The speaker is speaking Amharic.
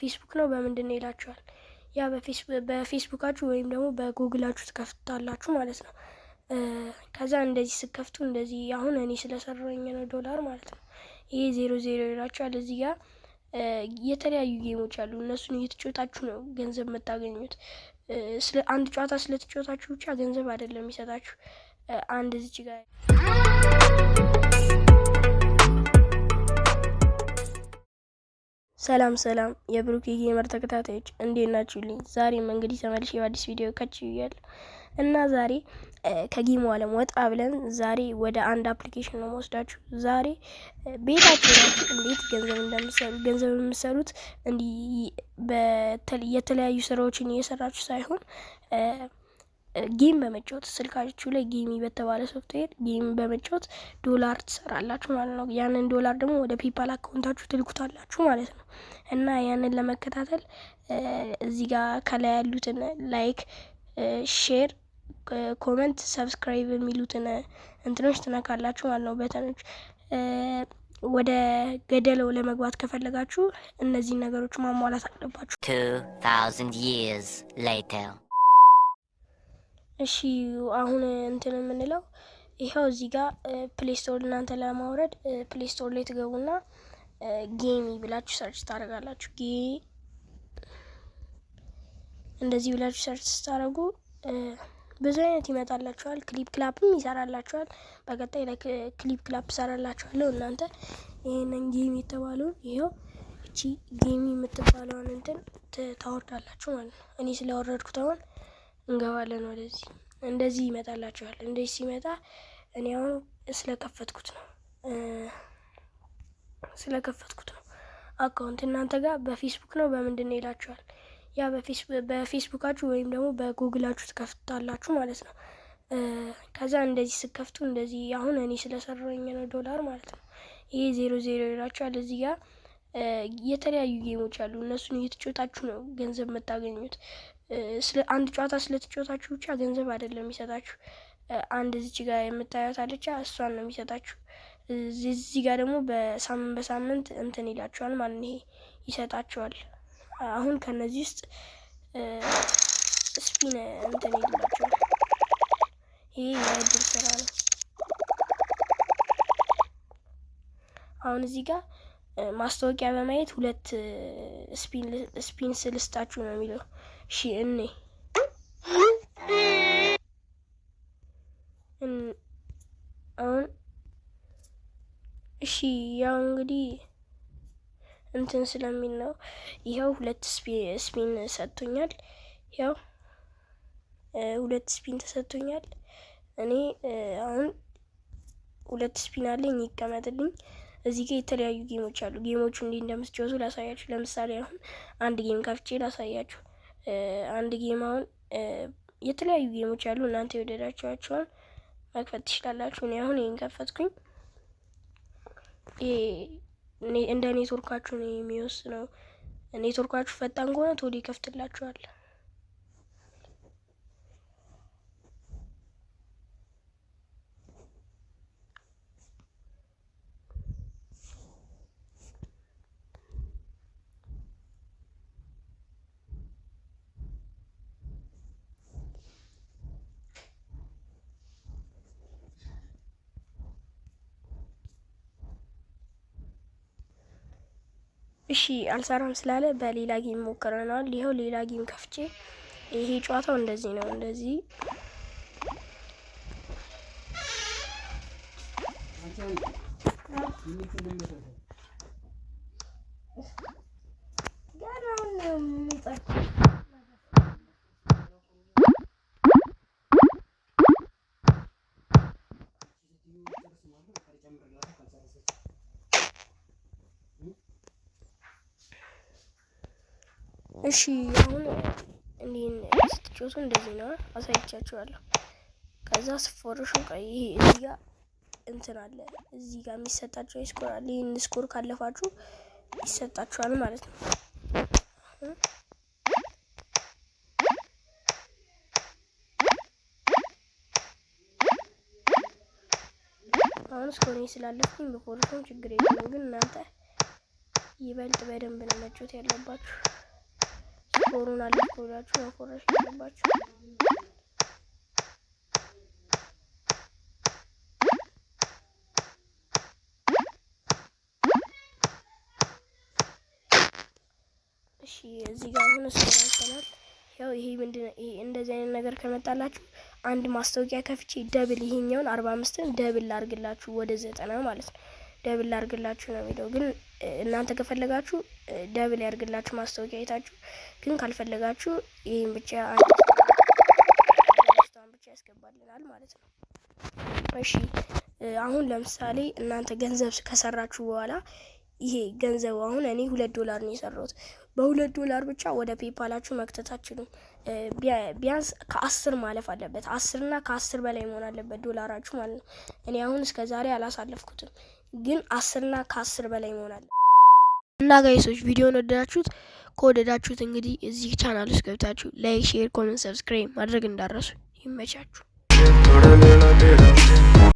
ፌስቡክ ነው በምንድነው ይላችኋል። ያ በፌስቡካችሁ ወይም ደግሞ በጉግላችሁ ትከፍታላችሁ ማለት ነው። ከዛ እንደዚህ ስከፍቱ እንደዚህ አሁን እኔ ስለሰራኝ ነው ዶላር ማለት ነው። ይሄ 00 ይላችኋል። እዚህ ጋር የተለያዩ ጌሞች አሉ። እነሱን እየተጫወታችሁ ነው ገንዘብ የምታገኙት። አንድ ጨዋታ ስለተጫወታችሁ ብቻ ገንዘብ አይደለም የሚሰጣችሁ። አንድ እዚህ ጋር ሰላም የብሩኬ ጌመር ተከታታዮች እንዴት ናችሁልኝ? ዛሬም እንግዲህ ተመልሼ በአዲስ ቪዲዮ ከች ብያለሁ እና ዛሬ ከጌሙ ዓለም ወጣ ብለን ዛሬ ወደ አንድ አፕሊኬሽን ነው የምወስዳችሁ። ዛሬ ቤታችሁ ናችሁ እንዴት ገንዘብ የምትሰሩት እንዲህ የተለያዩ ስራዎችን እየሰራችሁ ሳይሆን ጌም በመጫወት ስልካችሁ ላይ ጌሚ በተባለ ሶፍትዌር ጌም በመጫወት ዶላር ትሰራላችሁ ማለት ነው። ያንን ዶላር ደግሞ ወደ ፔፓል አካውንታችሁ ትልኩታላችሁ ማለት ነው። እና ያንን ለመከታተል እዚህ ጋር ከላይ ያሉትን ላይክ፣ ሼር፣ ኮሜንት፣ ሰብስክራይብ የሚሉትን እንትኖች ትነካላችሁ ማለት ነው፣ በተኖች። ወደ ገደለው ለመግባት ከፈለጋችሁ እነዚህን ነገሮች ማሟላት አለባችሁ። 2000 years later እሺ አሁን እንትን የምንለው ይሄው እዚህ ጋር ፕሌይ ስቶር እናንተ ለማውረድ ፕሌይ ስቶር ላይ ትገቡና ጌሚ ብላችሁ ሰርች ታደርጋላችሁ። እንደዚህ ብላችሁ ሰርች ስታደርጉ ብዙ አይነት ይመጣላችኋል። ክሊፕ ክላፕም ይሰራላችኋል። በቀጣይ ላይ ክሊፕ ክላፕ ይሰራላችኋለሁ። እናንተ ይሄንን ጌም የተባለውን ይሄው እቺ ጌሚ የምትባለውን እንትን ታወርዳላችሁ ማለት ነው። እኔ ስለወረድኩት አሁን እንገባለን ወደዚህ። እንደዚህ ይመጣላችኋል። እንደዚህ ሲመጣ እኔ አሁን ስለከፈትኩት ነው አካውንት። እናንተ ጋር በፌስቡክ ነው በምንድነው ይላችኋል። ያ በፌስቡካችሁ ወይም ደግሞ በጉግላችሁ ትከፍታላችሁ ማለት ነው። ከዛ እንደዚህ ስከፍቱ እንደዚህ አሁን እኔ ስለሰራኝ ነው ዶላር ማለት ነው። ይሄ 00 ይላችኋል። እዚህ ጋር የተለያዩ ጌሞች አሉ። እነሱን እየተጫወታችሁ ነው ገንዘብ የምታገኙት። አንድ ጨዋታ ስለተጫወታችሁ ብቻ ገንዘብ አይደለም የሚሰጣችሁ። አንድ እዚህ ጋር የምታዩት አለቻ እሷን ነው የሚሰጣችሁ። እዚህ ጋር ደግሞ በሳምንት እንትን ይላችኋል ማለት ነው። ይሄ ይሰጣችኋል። አሁን ከነዚህ ውስጥ ስፒን እንትን ይላችኋል። ይሄ የእድል ስራ ነው። አሁን እዚህ ጋር ማስታወቂያ በማየት 2 ስፒን ስልስታችሁ ነው የሚለው። እሺ አሁን እሺ ያው እንግዲህ እንትን ስለሚል ነው። ይሄው 2 ስፒን ሰጥቶኛል። ያው 2 ስፒን ተሰጥቶኛል። እኔ አሁን 2 ስፒን አለኝ ይቀመጥልኝ። እዚህ ጋር የተለያዩ ጌሞች አሉ። ጌሞቹ እንዴት እንደምትጫወቱ ላሳያችሁ። ለምሳሌ አሁን አንድ ጌም ከፍቼ ላሳያችሁ። አንድ ጌም አሁን የተለያዩ ጌሞች አሉ። እናንተ የወደዳችኋቸውን መክፈት ትችላላችሁ። እኔ አሁን ይሄን ከፈትኩኝ። እንደ ኔትወርካችሁ ነው የሚወስነው። ኔትወርካችሁ ፈጣን ከሆነ ቶሎ ይከፍትላችኋል። እሺ አልሰራም ስላለ በሌላ ጌም ሞክረናል። ይሄው ሌላ ጌም ከፍቼ ይሄ ጨዋታው እንደዚህ ነው። እንደዚህ እሺ አሁን ስትጫወቱ እንደዚህ ነው አሳይቻችኋለሁ። ከዛ ስፎርሹ ይሄ እዚህ ጋር እንትን አለ። እዚህ ጋር የሚሰጣችሁ ስኮር አለ። ይሄን ስኮር ካለፋችሁ ይሰጣችኋል ማለት ነው። አሁን ስኮር ስላለፍኩኝ በፎርሹም ችግር የለውም። ግን እናንተ ይበልጥ በደንብ ነው መጫወት ያለባችሁ። ስኮሩን አለፍኩ ብላችሁ መኮረሽ ያለባችሁ። እሺ እዚህ ጋር አሁን ስኮራችናል። ያው ይሄ ምንድነው? ይሄ እንደዚህ አይነት ነገር ከመጣላችሁ አንድ ማስታወቂያ ከፍቼ ደብል ይሄኛውን 45ን ደብል ላርግላችሁ ወደ 90 ማለት ነው። ደብል ላርግላችሁ ነው የሚለው። ግን እናንተ ከፈለጋችሁ ደብል ያርግላችሁ ማስታወቂያ አይታችሁ። ግን ካልፈለጋችሁ ይሄን ብቻ ብቻ ያስገባልናል ማለት ነው። እሺ አሁን ለምሳሌ እናንተ ገንዘብ ከሰራችሁ በኋላ ይሄ ገንዘቡ አሁን እኔ $2 ነው የሰራሁት። በ$2 ብቻ ወደ ፔፓላችሁ መክተታችሁ ነው። ቢያንስ ከ10 ማለፍ አለበት። 10 እና ከ10 በላይ መሆን አለበት ዶላራችሁ ማለት ነው። እኔ አሁን እስከ ዛሬ አላሳለፍኩትም፣ ግን 10 እና ከ10 በላይ መሆን አለበት። እና ጋይሶች ቪዲዮውን ወደዳችሁት? ከወደዳችሁት እንግዲህ እዚህ ቻናል ውስጥ ገብታችሁ ላይክ፣ ሼር፣ ኮሜንት፣ ሰብስክራይብ ማድረግ እንዳረሱ። ይመቻችሁ።